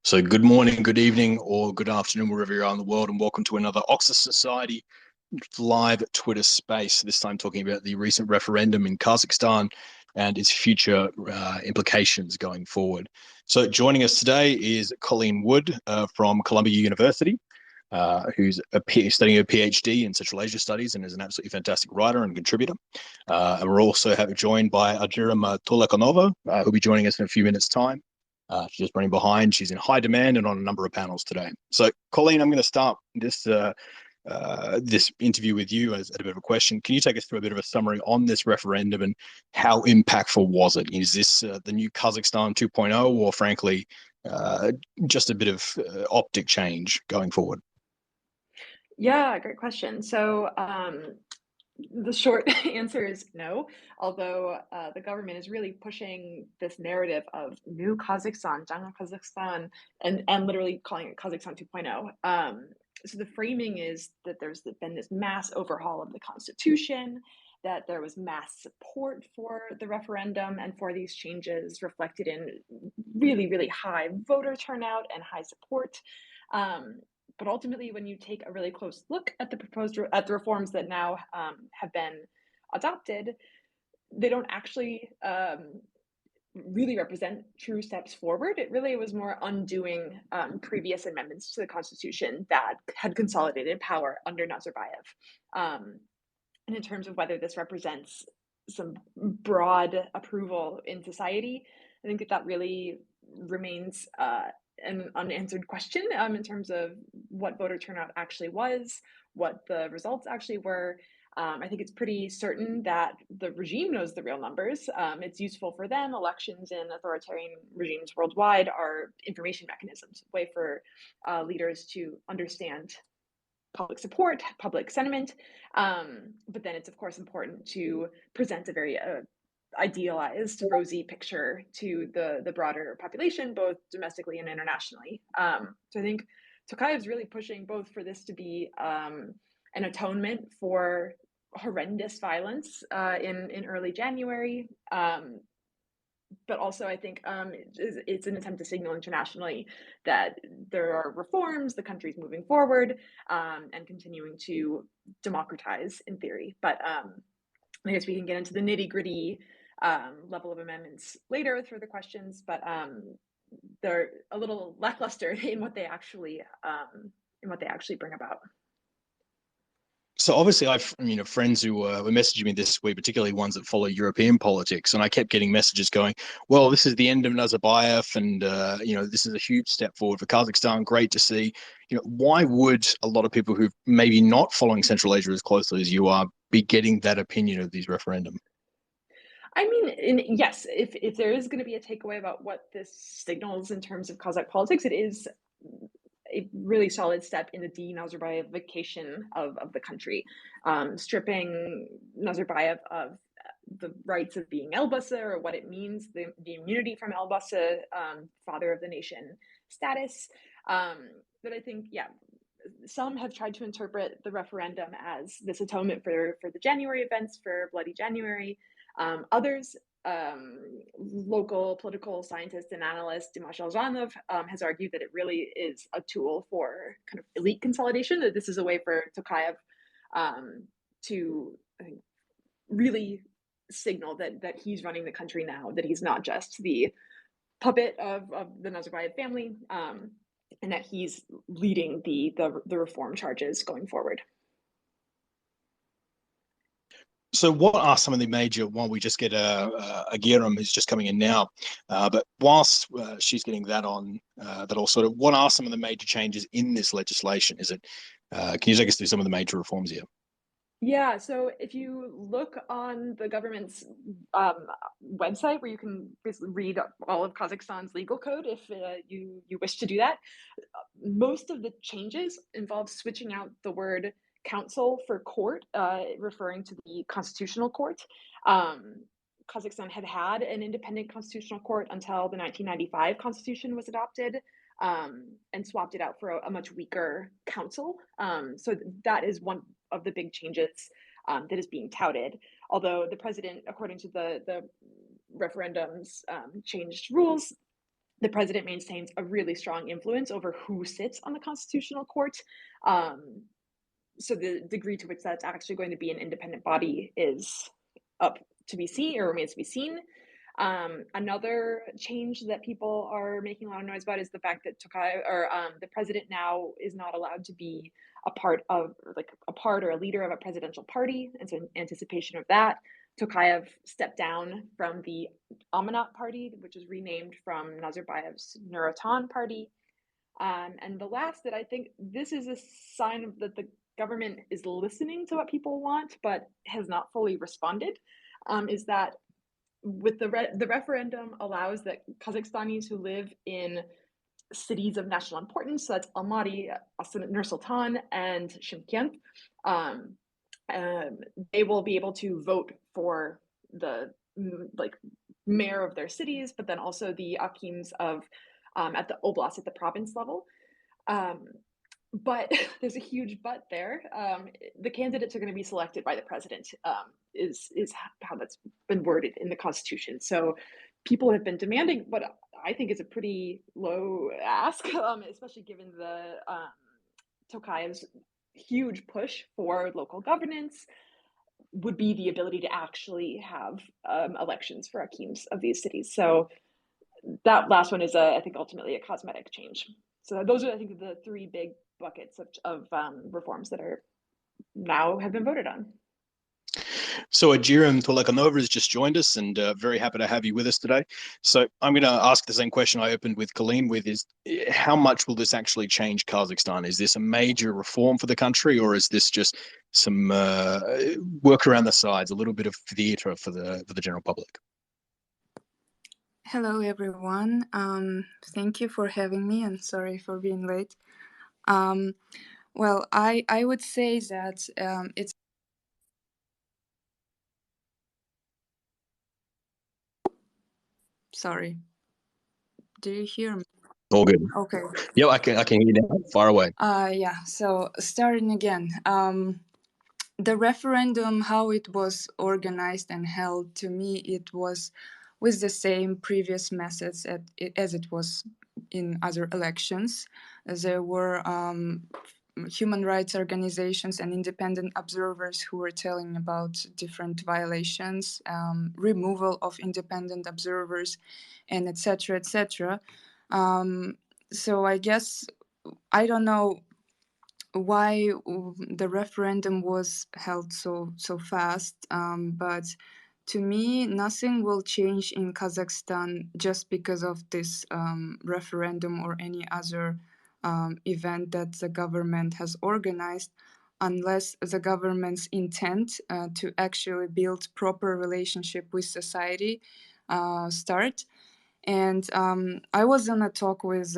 So good morning, good evening, or good afternoon, wherever you are in the world, and welcome to another Oxford Society live Twitter space. This time talking about the recent referendum in Kazakhstan and its future implications going forward. So joining us today is Colleen Wood from Columbia University, who's studying a PhD in Central Asia Studies and is an absolutely fantastic writer and contributor. And we're also joined by Aigerim Toleukhanova, who'll be joining us in a few minutes' time. She's just running behind. She's in high demand and on a number of panels today. So, Colleen, I'm going to start this interview with you as a bit of a question. Can you take us through a bit of a summary on this referendum and how impactful was it? Is this the new Kazakhstan 2.0, or frankly, just a bit of optic change going forward? Yeah, great question. So the short answer is no, although the government is really pushing this narrative of new Kazakhstan, Жаңа Kazakhstan, and literally calling it Kazakhstan 2.0. So the framing is that there's been this mass overhaul of the constitution, that there was mass support for the referendum and for these changes reflected in really, really high voter turnout and high support. But ultimately, when you take a really close look at the reforms that now have been adopted, they don't actually really represent true steps forward. It really was more undoing previous amendments to the constitution that had consolidated power under Nazarbayev. And in terms of whether this represents some broad approval in society, I think that really remains an unanswered question in terms of what voter turnout actually was, what the results actually were. I think it's pretty certain that the regime knows the real numbers. It's useful for them. Elections in authoritarian regimes worldwide are information mechanisms, a way for leaders to understand public support, public sentiment. But then it's, of course, important to present a very idealized, rosy picture to the broader population, both domestically and internationally. So I think Tokayev's really pushing both for this to be an atonement for horrendous violence in early January, but also I think it's an attempt to signal internationally that there are reforms, the country's moving forward, and continuing to democratize in theory. But I guess we can get into the nitty-gritty level of amendments later through the questions, but they're a little lackluster in what they actually bring about. So obviously, I've friends who were messaging me this week, particularly ones that follow European politics, and I kept getting messages going, "Well, this is the end of Nazarbayev, and this is a huge step forward for Kazakhstan. Great to see." Why would a lot of people who maybe not following Central Asia as closely as you are be getting that opinion of these referendum? I mean, yes, if there is going to be a takeaway about what this signals in terms of Kazakh politics, it is a really solid step in the de-Nazarbayevification of the country, stripping Nazarbayev of the rights of being Elbasa or what it means, the immunity from Elbasa, father of the nation status. But I think, yeah, some have tried to interpret the referendum as this atonement for the January events, for Bloody January. Others, local political scientist and analyst Dimash Aljanov has argued that it really is a tool for kind of elite consolidation, that this is a way for Tokayev to, I think, really signal that he's running the country now, that he's not just the puppet of the Nazarbayev family, and that he's leading the reform charges going forward. So what are some of the major, while we just get Aigerim who's just coming in now, but whilst she's getting that all sorted, what are some of the major changes in this legislation? Can you take us through some of the major reforms here? Yeah, so if you look on the government's website, where you can basically read all of Kazakhstan's legal code, if you wish to do that, most of the changes involve switching out the word council for court, referring to the constitutional court. Kazakhstan had an independent constitutional court until the 1995 constitution was adopted, and swapped it out for a much weaker council. So that is one of the big changes that is being touted. Although the president, according to the referendum's changed rules, the president maintains a really strong influence over who sits on the Constitutional Court. Um, so the degree to which that's actually going to be an independent body is up to be seen, or remains to be seen. Another change that people are making a lot of noise about is the fact that the president now is not allowed to be a part of, like, a part or a leader of a presidential party. And so, in anticipation of that, Tokayev stepped down from the Amanat party, which is renamed from Nazarbayev's Nurotan party. And the last, that I think this is a sign of that the government is listening to what people want, but has not fully responded, is that with the referendum allows that Kazakhstanis who live in cities of national importance, so that's Almaty, Nur Sultan, and Shymkent, um, they will be able to vote for the like mayor of their cities, but then also the akims of at the oblast, at the province level. Um, but there's a huge but there. The candidates are going to be selected by the president, is how that's been worded in the Constitution. So people have been demanding what I think is a pretty low ask, especially given the Tokayev's huge push for local governance, would be the ability to actually have elections for akims of these cities. So that last one is, I think, ultimately a cosmetic change. So those are, I think, the three big buckets of reforms that are now have been voted on. So Aigerim Toleukhanova has just joined us, and very happy to have you with us today. So I'm going to ask the same question I opened with Colleen with: is how much will this actually change Kazakhstan? Is this a major reform for the country, or is this just some work around the sides, a little bit of theatre for the general public? Hello, everyone. Thank you for having me, and sorry for being late. Well, I would say that it's sorry. Do you hear me? All good. Okay. Yeah, I can hear you now. Far away. Yeah. So starting again. The referendum, how it was organized and held, to me, it was with the same previous methods as it was in other elections. There were human rights organizations and independent observers who were telling about different violations, removal of independent observers, and etc., etc. So I guess, I don't know why the referendum was held so fast, but to me, nothing will change in Kazakhstan just because of this referendum or any other event that the government has organized, unless the government's intent to actually build proper relationship with society start. And I was on a talk with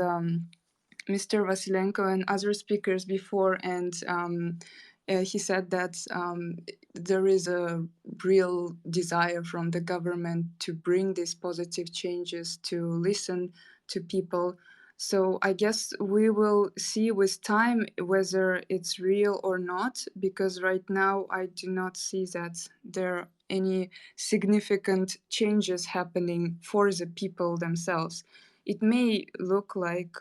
Mr. Vasilenko and other speakers before, and he said that there is a real desire from the government to bring these positive changes, to listen to people. So I guess we will see with time whether it's real or not, because right now I do not see that there are any significant changes happening for the people themselves. It may look like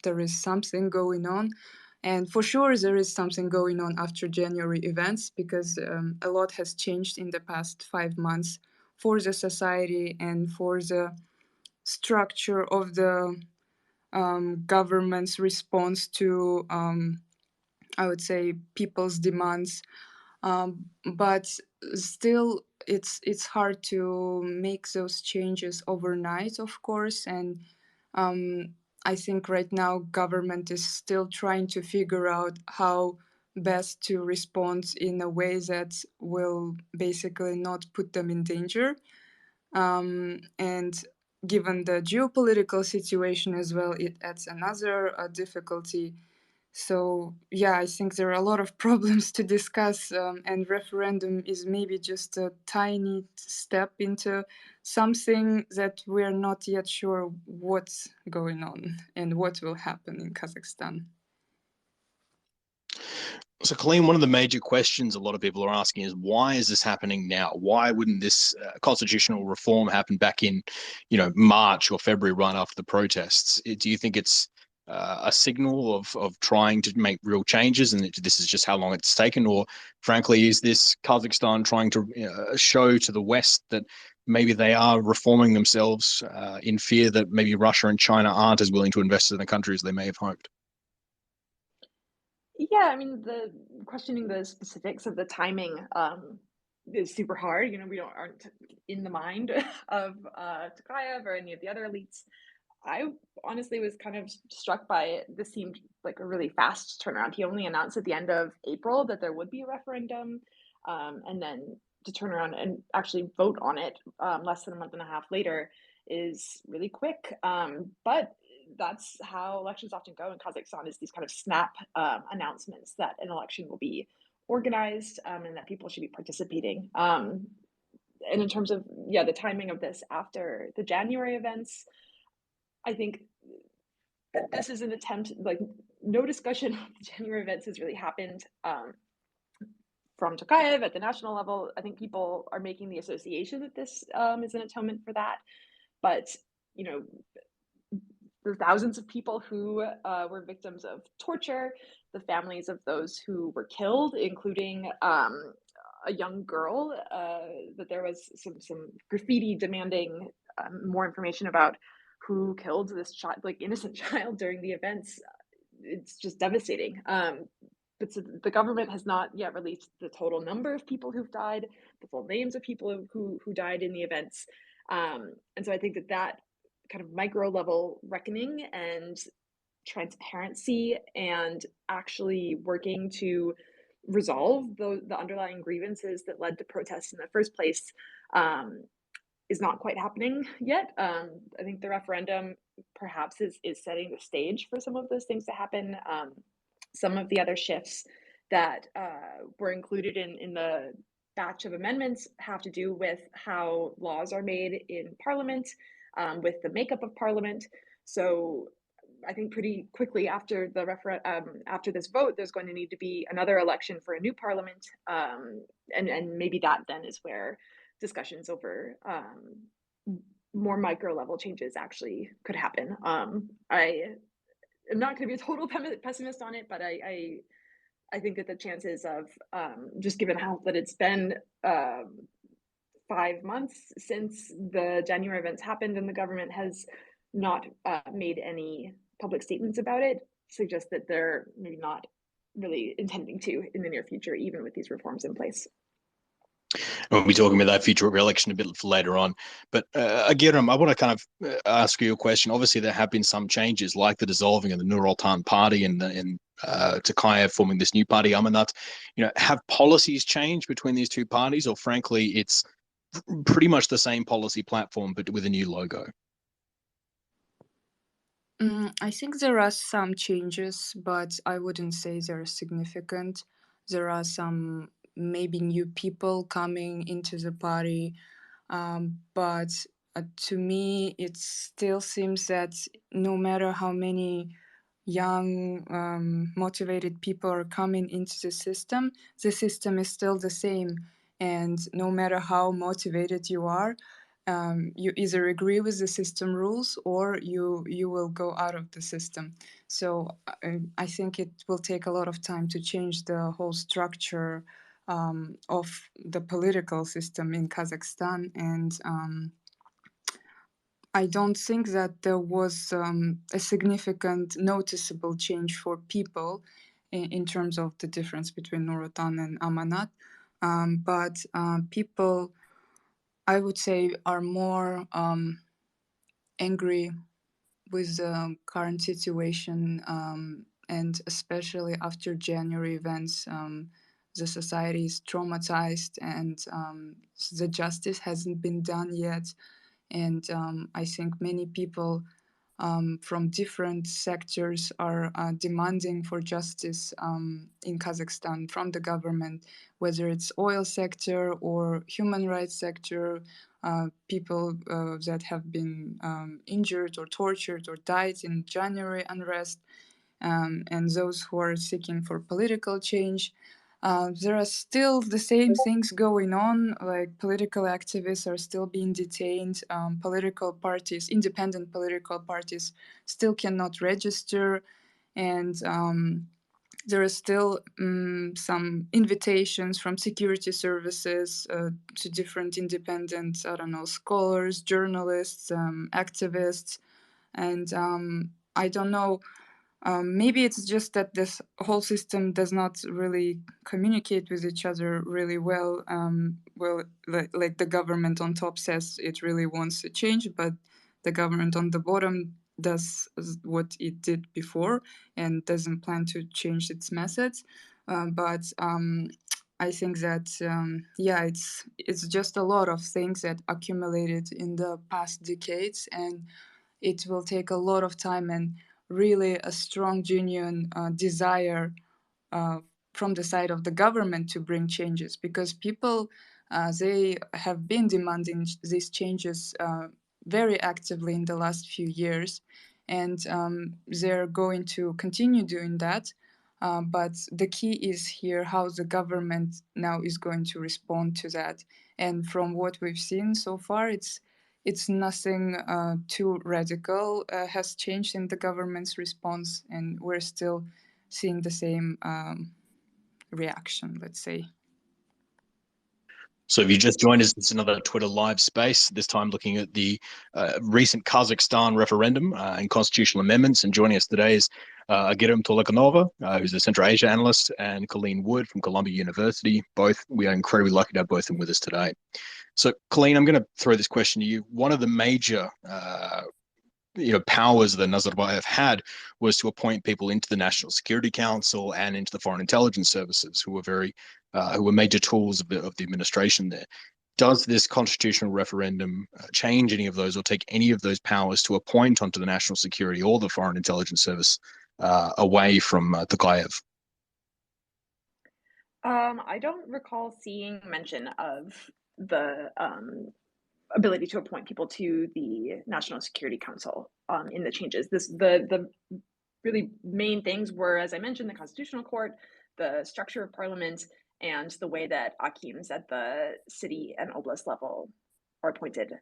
there is something going on, and for sure there is something going on after January events, because a lot has changed in the past 5 months for the society and for the structure of the government's response to, I would say, people's demands. But still, it's hard to make those changes overnight, of course, and I think right now government is still trying to figure out how best to respond in a way that will basically not put them in danger. And given the geopolitical situation as well, it adds another difficulty. So yeah, I think there are a lot of problems to discuss, and referendum is maybe just a tiny step into something that we're not yet sure what's going on and what will happen in Kazakhstan. So, Colleen, one of the major questions a lot of people are asking is why is this happening now? Why wouldn't this constitutional reform happen back in, March or February, right after the protests? Do you think it's a signal of trying to make real changes, and this is just how long it's taken, or frankly, is this Kazakhstan trying to show to the West that maybe they are reforming themselves in fear that maybe Russia and China aren't as willing to invest in the country as they may have hoped? Yeah, I mean, the questioning the specifics of the timing is super hard. We aren't in the mind of Tokayev or any of the other elites. I honestly was kind of struck by it. This seemed like a really fast turnaround. He only announced at the end of April that there would be a referendum, and then to turn around and actually vote on it less than a month and a half later is really quick. But that's how elections often go in Kazakhstan, is these kind of snap announcements that an election will be organized, and that people should be participating. And in terms of, yeah, the timing of this after the January events, I think that this is an attempt, like, no discussion of the January events has really happened from Tokayev at the national level. I think people are making the association that this is an atonement for that. But, the thousands of people who were victims of torture, the families of those who were killed, including a young girl that there was some graffiti demanding more information about who killed this child, like innocent child, during the events. It's just devastating. But so the government has not yet released the total number of people who've died, the full names of people who died in the events. And so I think that kind of micro level reckoning and transparency and actually working to resolve the underlying grievances that led to protests in the first place is not quite happening yet. I think the referendum perhaps is setting the stage for some of those things to happen. Some of the other shifts that were included in the batch of amendments have to do with how laws are made in Parliament, with the makeup of Parliament. So I think pretty quickly after the after this vote, there's going to need to be another election for a new Parliament, and maybe that then is where discussions over more micro level changes actually could happen. I am not going to be a total pessimist on it, but I think that the chances of just given how that it's been 5 months since the January events happened and the government has not made any public statements about it, suggest that they're maybe not really intending to in the near future, even with these reforms in place. We'll be talking about that future re-election a bit later on. But Aigerim, I want to kind of ask you a question. Obviously, there have been some changes, like the dissolving of the Nur Altan party and Tokayev forming this new party, Amanat. Have policies changed between these two parties, or frankly, it's pretty much the same policy platform, but with a new logo? I think there are some changes, but I wouldn't say they're significant. There are some maybe new people coming into the party, but to me, it still seems that no matter how many young, motivated people are coming into the system is still the same. And no matter how motivated you are, you either agree with the system rules or you will go out of the system. So I think it will take a lot of time to change the whole structure of the political system in Kazakhstan. And I don't think that there was a significant noticeable change for people in terms of the difference between Nur Altan and Amanat. But people, I would say, are more angry with the current situation, and especially after January events. The society is traumatized, and the justice hasn't been done yet. And I think many people from different sectors are demanding for justice in Kazakhstan from the government, whether it's oil sector or human rights sector, people that have been injured or tortured or died in January unrest. and those who are seeking for political change. There are still the same things going on, like political activists are still being detained, political parties, independent political parties still cannot register, and there are still some invitations from security services to different independent, scholars, journalists, activists, and I don't know, maybe it's just that this whole system does not really communicate with each other really well. Like the government on top says it really wants to change, but the government on the bottom does what it did before and doesn't plan to change its methods. But I think that it's just a lot of things that accumulated in the past decades, and it will take a lot of time and really a strong, genuine desire from the side of the government to bring changes, because people they have been demanding these changes very actively in the last few years, and they're going to continue doing that. But the key is here how the government now is going to respond to that. And from what we've seen so far, it's nothing too radical has changed in the government's response, and we're still seeing the same reaction, let's say. So if you just joined us, it's another Twitter live space, this time looking at the recent Kazakhstan referendum and constitutional amendments. And joining us today is Aigerim Toleukhanova, who's a Central Asia analyst, and Colleen Wood from Columbia University. Both, we are incredibly lucky to have both of them with us today. So Colleen, I'm going to throw this question to you. One of the major powers that Nazarbayev had was to appoint people into the National Security Council and into the Foreign Intelligence Services, who were major tools of the administration there. Does this constitutional referendum change any of those or take any of those powers to appoint onto the National Security or the Foreign Intelligence Service away from Tokayev? I don't recall seeing mention of the ability to appoint people to the National Security Council in the changes. The really main things were, as I mentioned, the Constitutional Court, the structure of Parliament, and the way that hakims at the city and oblast level are appointed.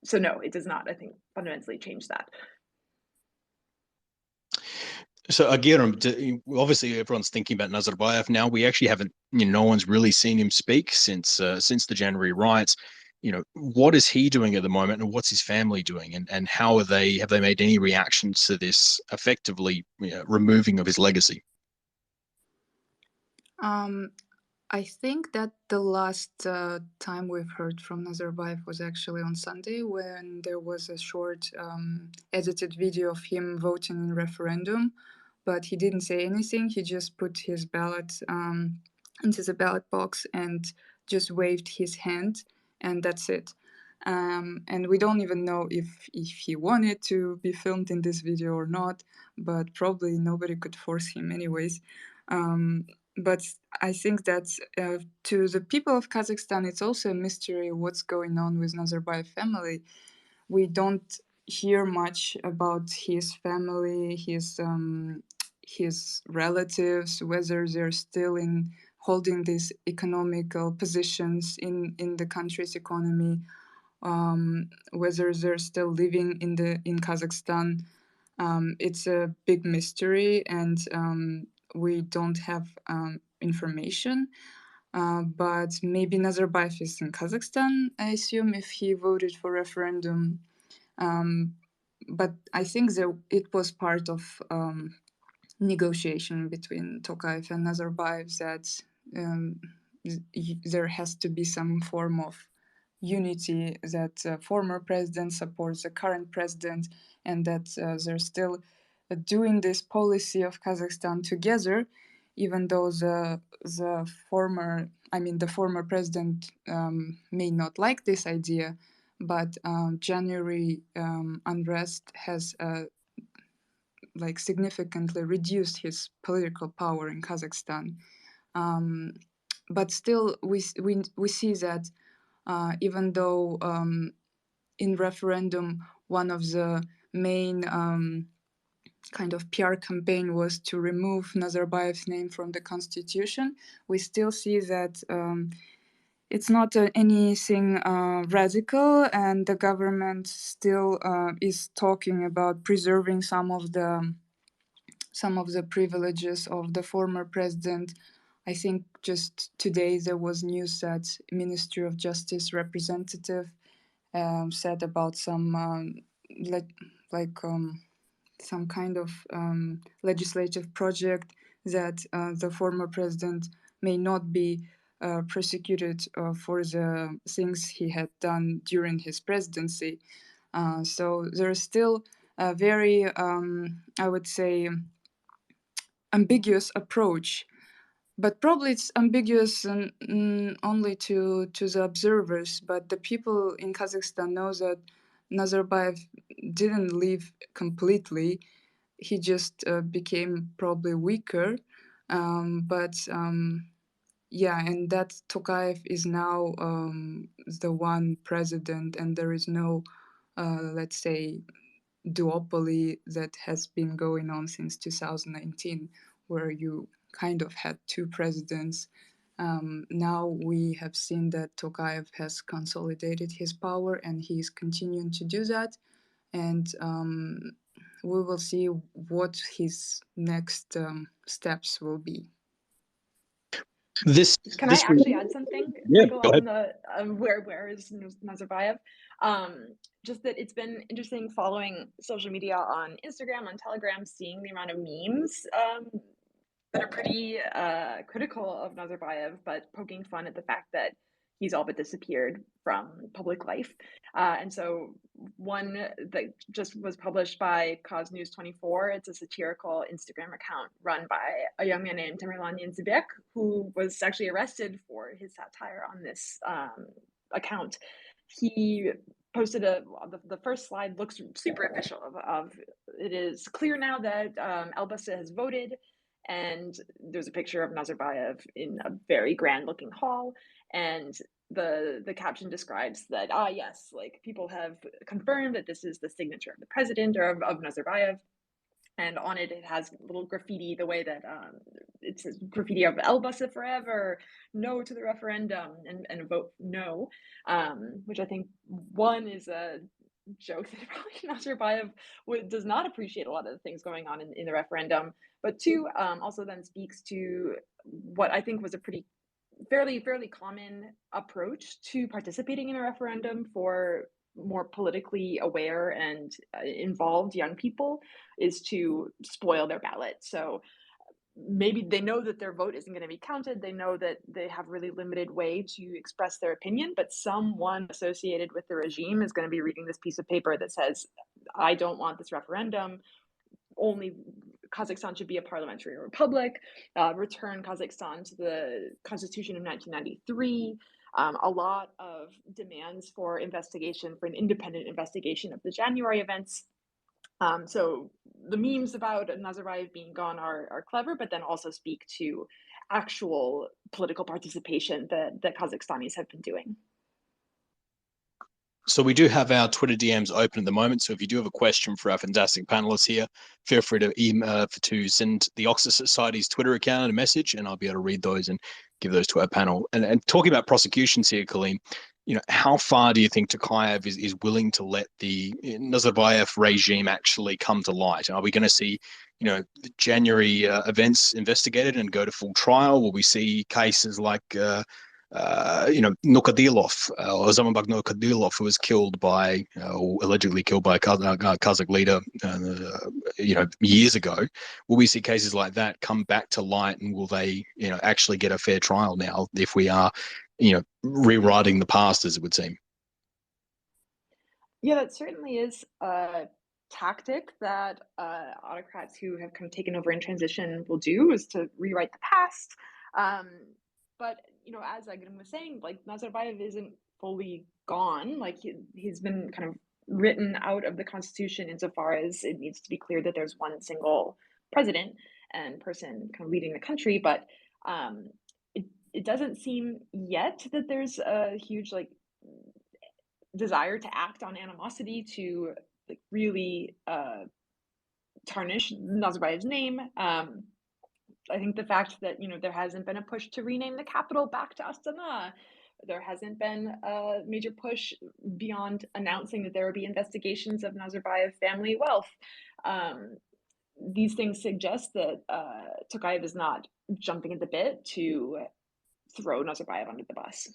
So no, it does not, I think, fundamentally change that. So Aigerim, obviously everyone's thinking about Nazarbayev now. We actually haven't, no one's really seen him speak since the January riots. What is he doing at the moment, and what's his family doing, and how have they made any reactions to this effectively removing of his legacy? I think that the last time we've heard from Nazarbayev was actually on Sunday, when there was a short edited video of him voting in referendum, but he didn't say anything. He just put his ballot into the ballot box and just waved his hand, and that's it. And we don't even know if he wanted to be filmed in this video or not, but probably nobody could force him anyways. But I think that to the people of Kazakhstan, it's also a mystery what's going on with Nazarbayev family. We don't hear much about his family, his relatives, whether they're still holding these economical positions in the country's economy, whether they're still living in Kazakhstan. It's a big mystery, and we don't have information, but maybe Nazarbayev is in Kazakhstan, I assume, if he voted for referendum. But I think that it was part of negotiation between Tokayev and Nazarbayev that there has to be some form of unity, that former president supports the current president, and that they're still doing this policy of Kazakhstan together, even though the former president may not like this idea, but January unrest has significantly reduced his political power in Kazakhstan. But still, we see that even though in referendum one of the main kind of PR campaign was to remove Nazarbayev's name from the constitution, we still see that it's not anything radical, and the government still is talking about preserving some of the privileges of the former president. I think just today there was news that Ministry of Justice representative said about some some kind of legislative project that the former president may not be prosecuted for the things he had done during his presidency. So there's still a very, I would say, ambiguous approach. But probably it's ambiguous only to the observers. But the people in Kazakhstan know that Nazarbayev didn't leave completely. He just became probably weaker. Yeah, and that Tokayev is now the one president, and there is no, let's say, duopoly that has been going on since 2019, where you kind of had two presidents. Now we have seen that Tokayev has consolidated his power, and he is continuing to do that. And we will see what his next steps will be. Can I actually add something, Yeah, Michael, go ahead. on the where is Nazarbayev? Just that it's been interesting following social media on Instagram, on Telegram, seeing the amount of memes that are pretty critical of Nazarbayev, but poking fun at the fact that he's all but disappeared from public life. And so one that just was published by Cause News 24, it's a satirical Instagram account run by a young man named Tamerlan Yenzibek, who was actually arrested for his satire on this account. He posted the first slide looks super official of it is clear now that Elbasa has voted, and there's a picture of Nazarbayev in a very grand looking hall, and the caption describes that yes, like people have confirmed that this is the signature of the president or of Nazarbayev, and on it has little graffiti the way that it says graffiti of Elbasa forever, no to the referendum, and vote no, which I think one is a joke that probably Nazarbayev does not appreciate a lot of the things going on in the referendum, but two, also then speaks to what I think was a pretty fairly common approach to participating in a referendum for more politically aware and involved young people, is to spoil their ballot. So maybe they know that their vote isn't going to be counted. They know that they have really limited way to express their opinion, but someone associated with the regime is going to be reading this piece of paper that says, I don't want this referendum. Only Kazakhstan should be a parliamentary republic, return Kazakhstan to the constitution of 1993. A lot of demands for investigation, for an independent investigation of the January events. So the memes about Nazarbayev being gone are clever, but then also speak to actual political participation that Kazakhstanis have been doing. So we do have our Twitter DMs open at the moment. So if you do have a question for our fantastic panelists here, feel free to email to send the Oxford Society's Twitter account a message, and I'll be able to read those and give those to our panel. And talking about prosecutions here, Colleen, how far do you think Tokayev is willing to let the Nazarbayev regime actually come to light? Are we going to see, the January events investigated and go to full trial? Will we see cases like Nukadilov, Ozamabek Nukadilov, who was killed by, or allegedly killed by a Kazakh leader, years ago? Will we see cases like that come back to light, and will they, actually get a fair trial now if we are, rewriting the past, as it would seem? Yeah, that certainly is a tactic that autocrats who have kind of taken over in transition will do, is to rewrite the past. But as Aigerim was saying, like Nazarbayev isn't fully gone. Like he's been kind of written out of the constitution insofar as it needs to be clear that there's one single president and person kind of leading the country. But it doesn't seem yet that there's a huge desire to act on animosity to really tarnish Nazarbayev's name. I think the fact that, there hasn't been a push to rename the capital back to Astana, there hasn't been a major push beyond announcing that there will be investigations of Nazarbayev family wealth. These things suggest that Tokayev is not jumping at the bit to throw Nazarbayev under the bus.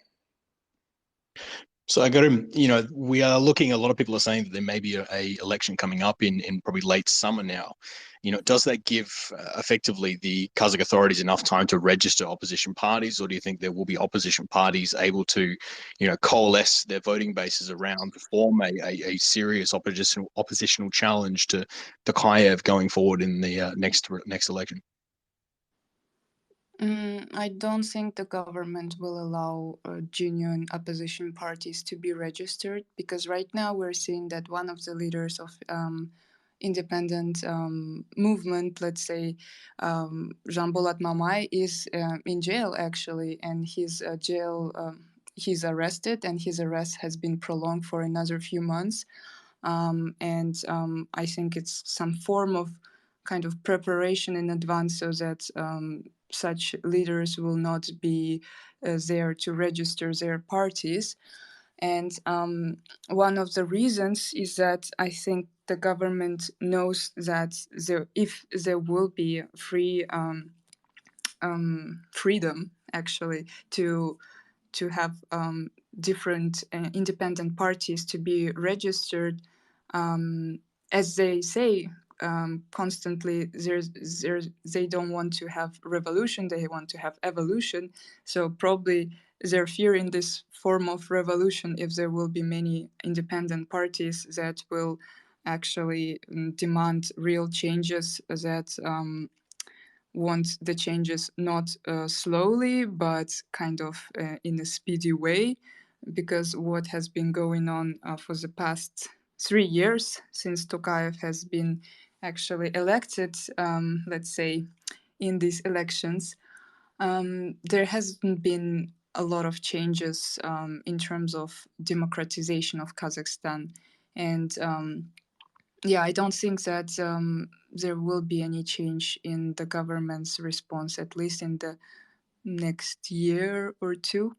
So Aigerim, we are looking, a lot of people are saying that there may be a election coming up in probably late summer now. Does that give effectively the Kazakh authorities enough time to register opposition parties, or do you think there will be opposition parties able to, coalesce their voting bases around to form a serious oppositional challenge to Tokayev going forward in the next election? I don't think the government will allow genuine opposition parties to be registered, because right now we're seeing that one of the leaders of independent movement, let's say Janbolat Mamai, is in jail actually, and he's arrested, and his arrest has been prolonged for another few months. I think it's some form of kind of preparation in advance so that such leaders will not be there to register their parties. And one of the reasons is that I think the government knows that if there will be freedom actually to have different independent parties to be registered, as they say constantly, they don't want to have revolution, they want to have evolution. So probably they're fearing this form of revolution if there will be many independent parties that will actually demand real changes, that want the changes not slowly but kind of in a speedy way, because what has been going on for the past 3 years since Tokayev has been actually elected, let's say, in these elections, there hasn't been a lot of changes in terms of democratization of Kazakhstan. And I don't think that there will be any change in the government's response, at least in the next year or two.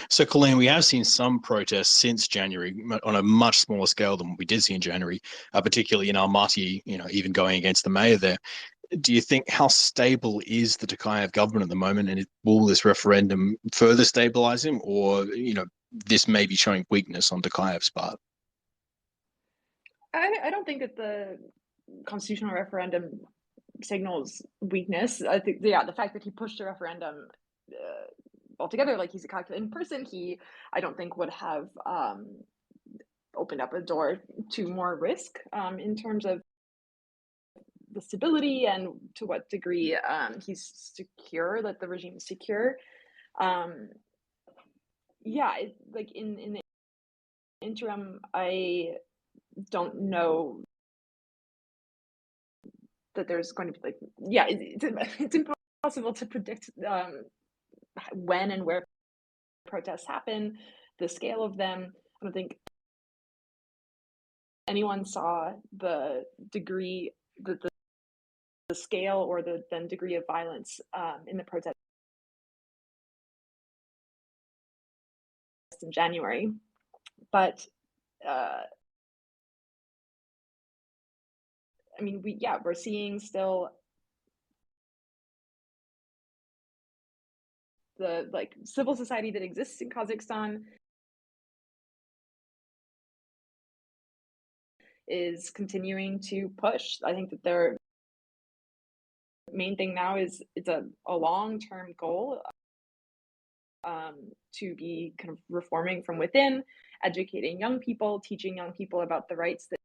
So, Colleen, we have seen some protests since January on a much smaller scale than what we did see in January, particularly in Almaty, even going against the mayor there. Do you think, how stable is the Tokayev government at the moment, and will this referendum further stabilize him, or, this may be showing weakness on Tokayev's part? I don't think that the constitutional referendum signals weakness. I think, the fact that he pushed a referendum altogether, like he's a calculating person, I don't think would have opened up a door to more risk in terms of the stability and to what degree he's secure, that the regime is secure. Like in the interim, I don't know that there's going to be it's impossible to predict when and where protests happen, the scale of them. I don't think anyone saw the degree, the scale or the then degree of violence in the protests in January. But we're seeing still the civil society that exists in Kazakhstan is continuing to push. I think that their main thing now is it's a long-term goal to be kind of reforming from within, educating young people, teaching young people about the rights that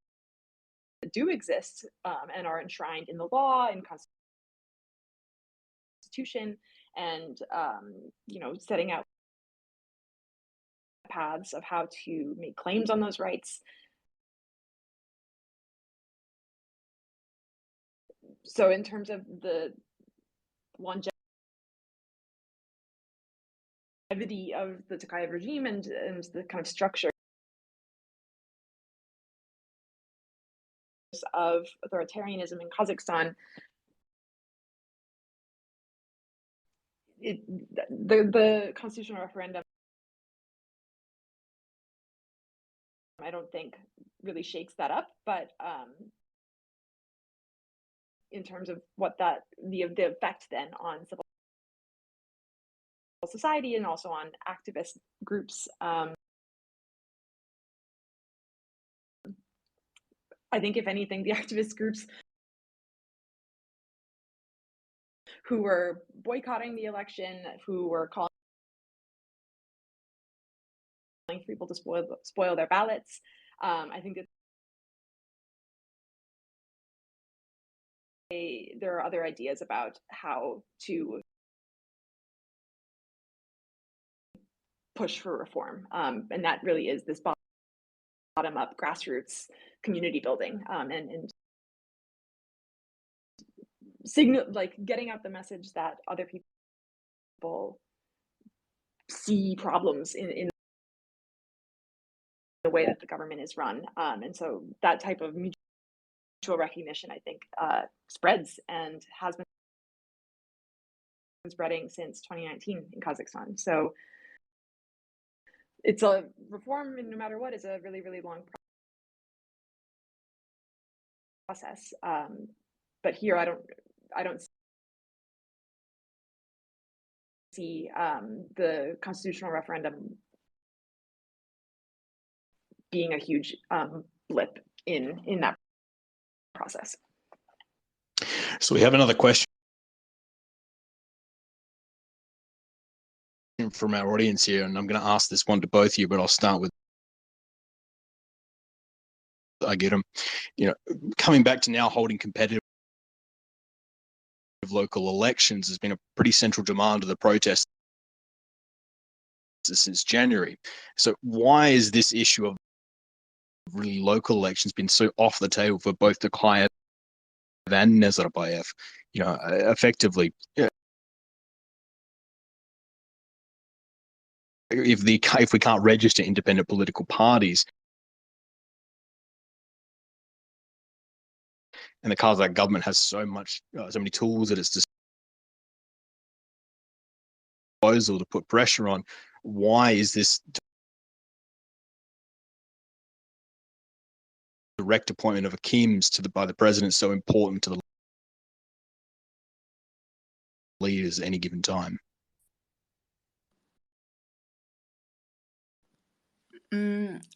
do exist and are enshrined in the law and constitution, and setting out paths of how to make claims on those rights. So in terms of the longevity of the Tokayev regime and the kind of structure of authoritarianism in Kazakhstan, the constitutional referendum, I don't think really shakes that up, but in terms of what the effect then on civil society and also on activist groups, I think if anything, the activist groups who were boycotting the election, who were calling for people to spoil their ballots, I think that there are other ideas about how to push for reform, and that really is this bottom-up grassroots community building, and signal, like getting out the message that other people see problems in the way that the government is run, and so that type of mutual recognition, I think, spreads and has been spreading since 2019 in Kazakhstan. So it's a reform, no matter what, is a really, really long process. But here, I don't see the constitutional referendum being a huge blip in that process. So we have another question from our audience here, and I'm going to ask this one to both of you, but I'll start with Aigerim. Coming back to now holding competitive local elections has been a pretty central demand of the protests since January. So why is this issue of really local elections been so off the table for both Toleukhanova and Nazarbayev? Effectively, if we can't register independent political parties, and the Kazakh government has so many tools at its disposal to put pressure on, why is this direct appointment of Aigerim by the president so important to the leaders at any given time?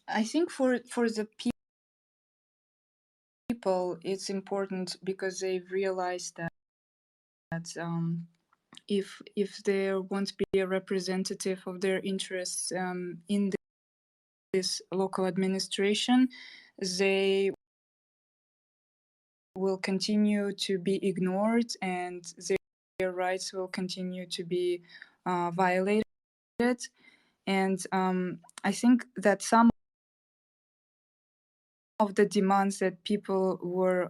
I think for the people, it's important because they've realized that if there won't be a representative of their interests in this local administration, they will continue to be ignored and their rights will continue to be violated. And I think that some of the demands that people were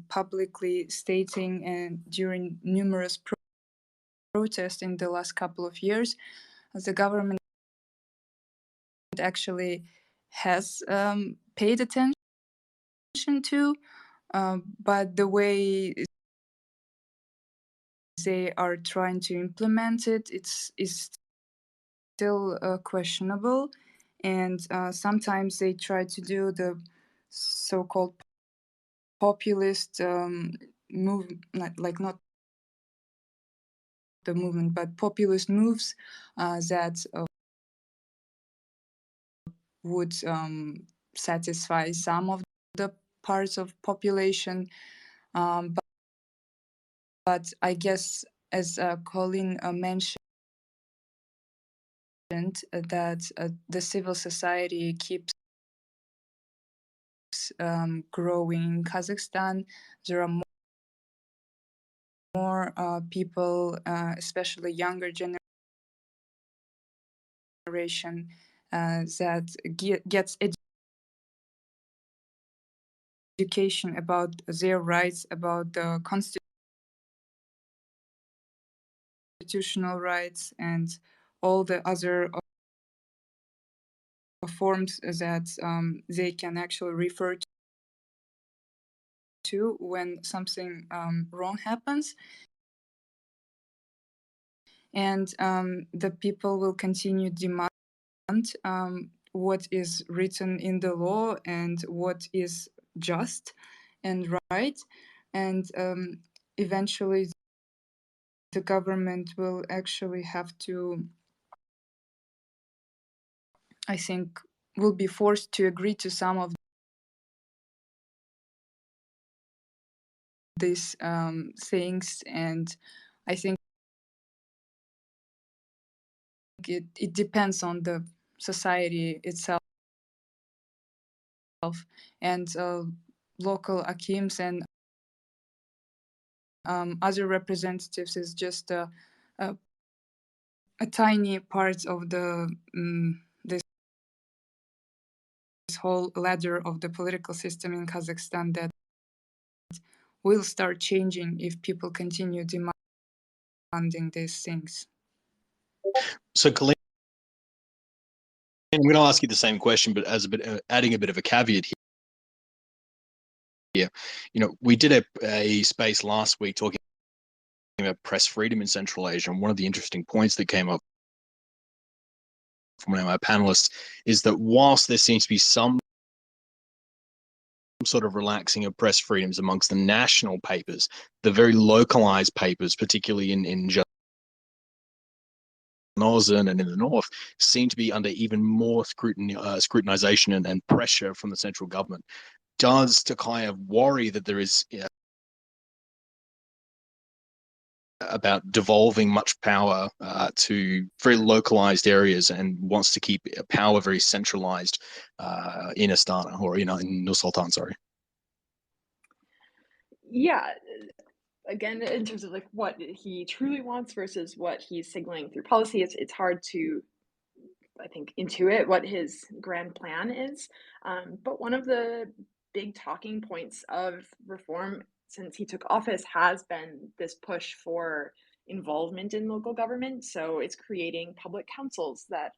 publicly stating and during numerous protests in the last couple of years, the government actually has paid attention to, but the way they are trying to implement it, is still questionable, and sometimes they try to do the so-called populist move, like not the movement, but populist moves that would satisfy some of the parts of population, but I guess, as Colleen mentioned, that the civil society keeps growing in Kazakhstan. There are more people, especially younger generation, that gets education about their rights, about the constitutional rights, and all the other forms that they can actually refer too when something wrong happens. And the people will continue demand what is written in the law and what is just and right. And eventually the government will actually have to, I think, will be forced to agree to some of these things. And I think it depends on the society itself, and local akims and other representatives is just a tiny part of the this whole ladder of the political system in Kazakhstan that will start changing if people continue demanding these things. So, Colleen, I'm going to ask you the same question, but as a bit adding a bit of a caveat here. You know, we did a space last week talking about press freedom in Central Asia, and one of the interesting points that came up from one of our panelists is that whilst there seems to be some sort of relaxing of press freedoms amongst the national papers, the very localized papers, particularly in Northern and in the north, seem to be under even more scrutinization and pressure from the central government. Does Tokayev worry that there is about devolving much power to very localized areas and wants to keep power very centralized in Astana, or in Nur Sultan, sorry? Yeah, again, in terms of like what he truly wants versus what he's signaling through policy, it's hard to, I think, intuit what his grand plan is. But one of the big talking points of reform since he took office has been this push for involvement in local government. So it's creating public councils that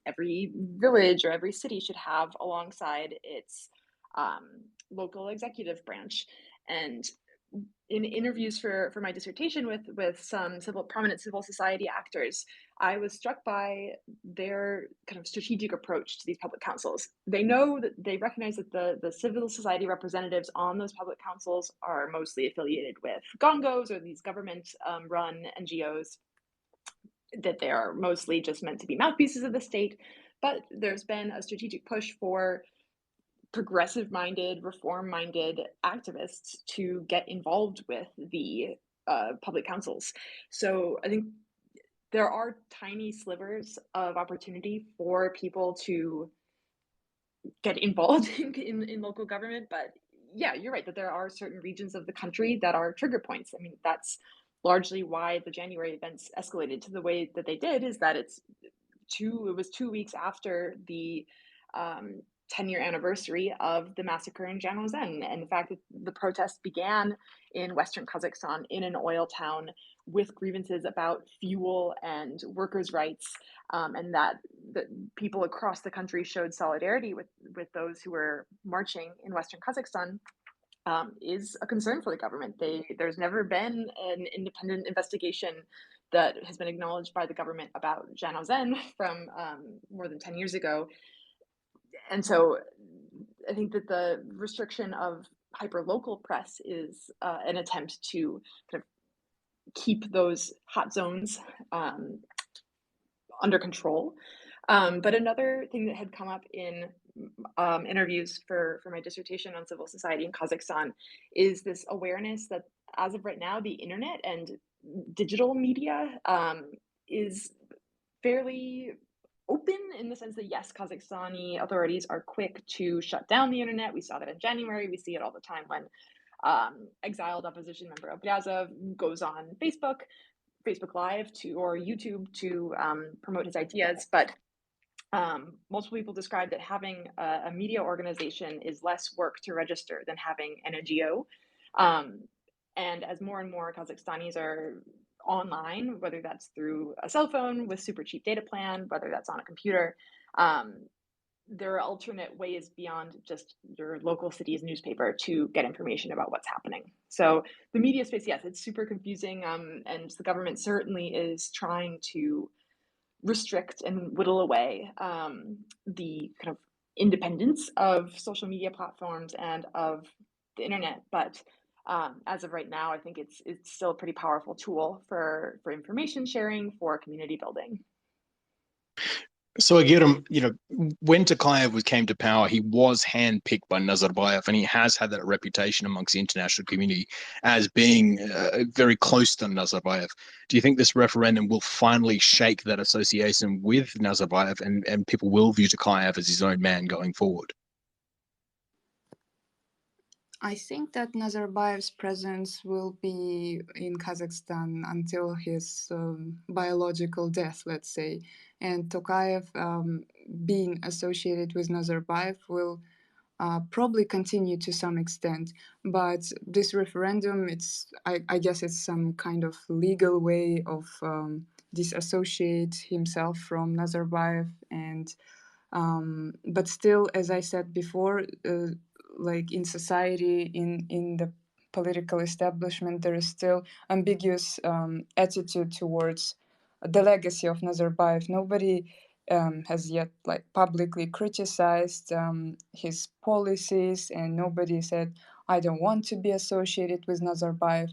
every village or every city should have alongside its local executive branch. And in interviews for my dissertation with some prominent civil society actors, I was struck by their kind of strategic approach to these public councils. They know that they recognize that the civil society representatives on those public councils are mostly affiliated with gongos or these government run NGOs, that they are mostly just meant to be mouthpieces of the state. But there's been a strategic push for progressive-minded, reform-minded activists to get involved with the public councils. So I think there are tiny slivers of opportunity for people to get involved in local government. But yeah, you're right that there are certain regions of the country that are trigger points. I mean, that's largely why the January events escalated to the way that they did, is that it was 2 weeks after the 10-year anniversary of the massacre in Zhanaozen. And the fact that the protests began in Western Kazakhstan in an oil town with grievances about fuel and workers' rights, and that people across the country showed solidarity with those who were marching in Western Kazakhstan, is a concern for the government. There's never been an independent investigation that has been acknowledged by the government about Zhanaozen from more than 10 years ago. And so I think that the restriction of hyper-local press is an attempt to kind of keep those hot zones under control. But another thing that had come up in interviews for my dissertation on civil society in Kazakhstan is this awareness that as of right now, the internet and digital media is fairly open, in the sense that, yes, Kazakhstani authorities are quick to shut down the internet. We saw that in January. We see it all the time when exiled opposition member Abryazov goes on Facebook Live or YouTube to promote his ideas. But multiple people describe that having a media organization is less work to register than having an NGO. And as more and more Kazakhstanis are online, whether that's through a cell phone with super cheap data plan, whether that's on a computer, there are alternate ways beyond just your local city's newspaper to get information about what's happening. So the media space, yes, it's super confusing, and the government certainly is trying to restrict and whittle away the kind of independence of social media platforms and of the internet. But as of right now, I think it's still a pretty powerful tool for information sharing, for community building. So Aigerim, when Tokayev came to power, he was handpicked by Nazarbayev, and he has had that reputation amongst the international community as being very close to Nazarbayev. Do you think this referendum will finally shake that association with Nazarbayev, and people will view Tokayev as his own man going forward? I think that Nazarbayev's presence will be in Kazakhstan until his biological death, let's say. And Tokayev, being associated with Nazarbayev, will probably continue to some extent. But this referendum, I guess it's some kind of legal way of disassociate himself from Nazarbayev. And but still, as I said before, like in society, in the political establishment, there is still ambiguous attitude towards the legacy of Nazarbayev. Nobody has yet like publicly criticized his policies, and nobody said, "I don't want to be associated with Nazarbayev."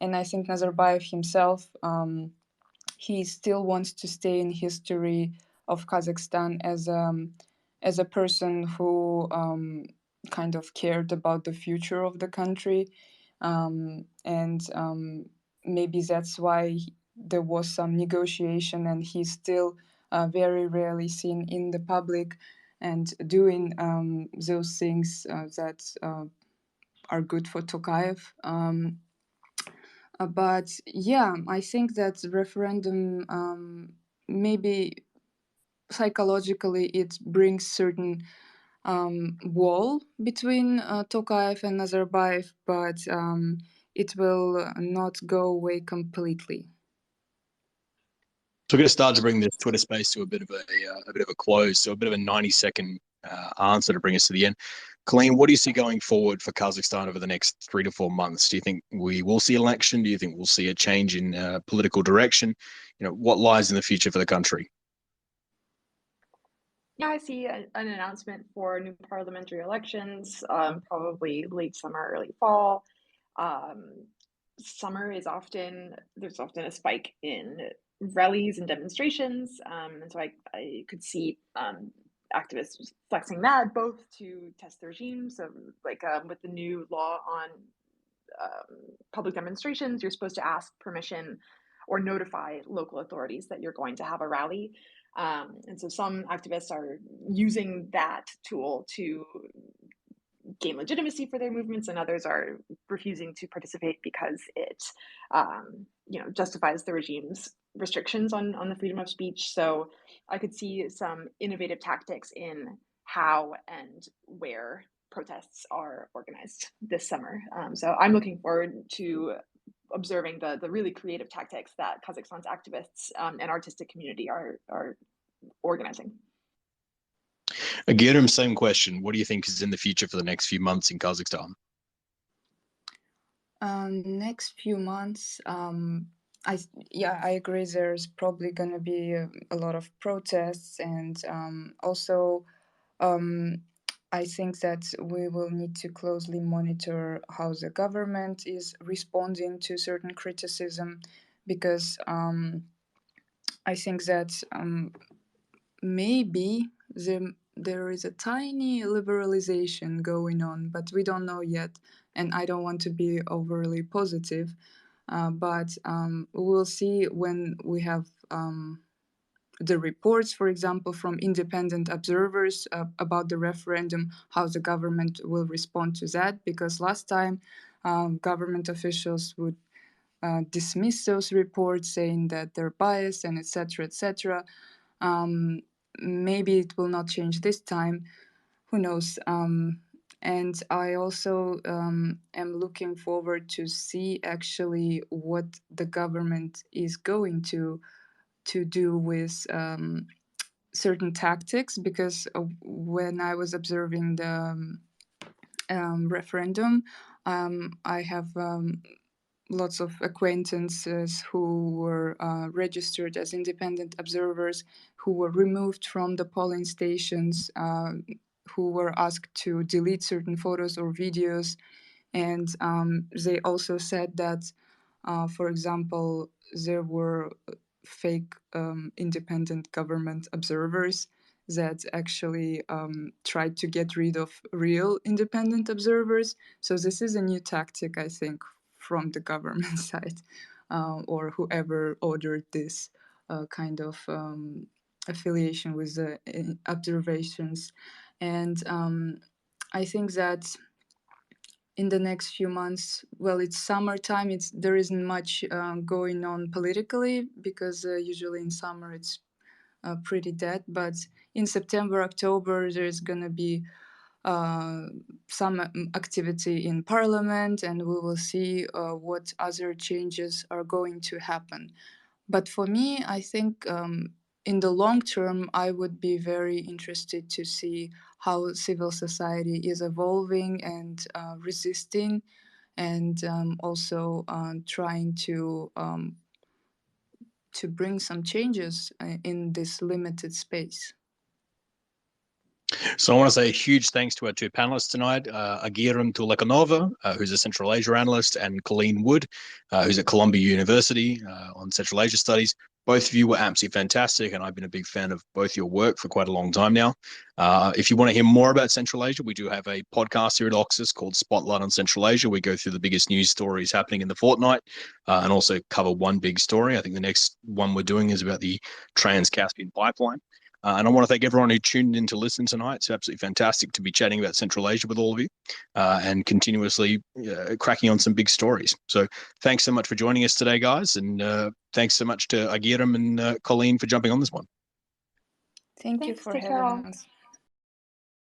And I think Nazarbayev himself, he still wants to stay in history of Kazakhstan as a person who kind of cared about the future of the country, and maybe that's why there was some negotiation, and he's still very rarely seen in the public and doing those things that are good for Tokayev. But yeah, I think that the referendum, maybe psychologically it brings certain wall between Tokayev and Nazarbayev, but it will not go away completely. So we're going to start to bring this Twitter space to a bit of a close. So a bit of a 90-second answer to bring us to the end. Colleen, what do you see going forward for Kazakhstan over the next 3 to 4 months? Do you think we will see election? Do you think we'll see a change in political direction? What lies in the future for the country? Yeah, I see an announcement for new parliamentary elections, probably late summer, early fall. Summer is there's often a spike in rallies and demonstrations, and so I could see activists flexing that both to test the regime. So, like with the new law on public demonstrations, you're supposed to ask permission or notify local authorities that you're going to have a rally. And so some activists are using that tool to gain legitimacy for their movements, and others are refusing to participate because it justifies the regime's restrictions on the freedom of speech. So I could see some innovative tactics in how and where protests are organized this summer. So I'm looking forward to observing the really creative tactics that Kazakhstan's activists and artistic community are organizing. Aigerim, same question. What do you think is in the future for the next few months in Kazakhstan? Next few months, I agree. There's probably going to be a lot of protests, and also I think that we will need to closely monitor how the government is responding to certain criticism, because I think that maybe there is a tiny liberalization going on, but we don't know yet, and I don't want to be overly positive, but we'll see when we have the reports, for example, from independent observers about the referendum, how the government will respond to that, because last time government officials would dismiss those reports, saying that they're biased and etc. etc. Maybe it will not change this time. Who knows? And I also am looking forward to see actually what the government is going to do with certain tactics, because when I was observing the referendum, I have lots of acquaintances who were registered as independent observers, who were removed from the polling stations, who were asked to delete certain photos or videos. And they also said that, for example, there were fake independent government observers that actually tried to get rid of real independent observers. So this is a new tactic, I think, from the government side, or whoever ordered this kind of affiliation with the observations. And I think that in the next few months, well, it's summertime, there isn't much going on politically, because usually in summer it's pretty dead. But in September, October, there's going to be some activity in parliament, and we will see what other changes are going to happen. But for me, I think in the long term, I would be very interested to see how civil society is evolving and resisting, and also trying to bring some changes in this limited space. So I want to say a huge thanks to our two panelists tonight, Aigerim Toleukhanova, who's a Central Asia analyst, and Colleen Wood, who's at Columbia University on Central Asia Studies. Both of you were absolutely fantastic, and I've been a big fan of both your work for quite a long time now. If you want to hear more about Central Asia, we do have a podcast here at Oxus called Spotlight on Central Asia. We go through the biggest news stories happening in the fortnight and also cover one big story. I think the next one we're doing is about the Trans-Caspian pipeline. And I want to thank everyone who tuned in to listen tonight. It's absolutely fantastic to be chatting about Central Asia with all of you and continuously cracking on some big stories. So thanks so much for joining us today, guys. And thanks so much to Aigerim and Colleen for jumping on this one. Thank you for having us.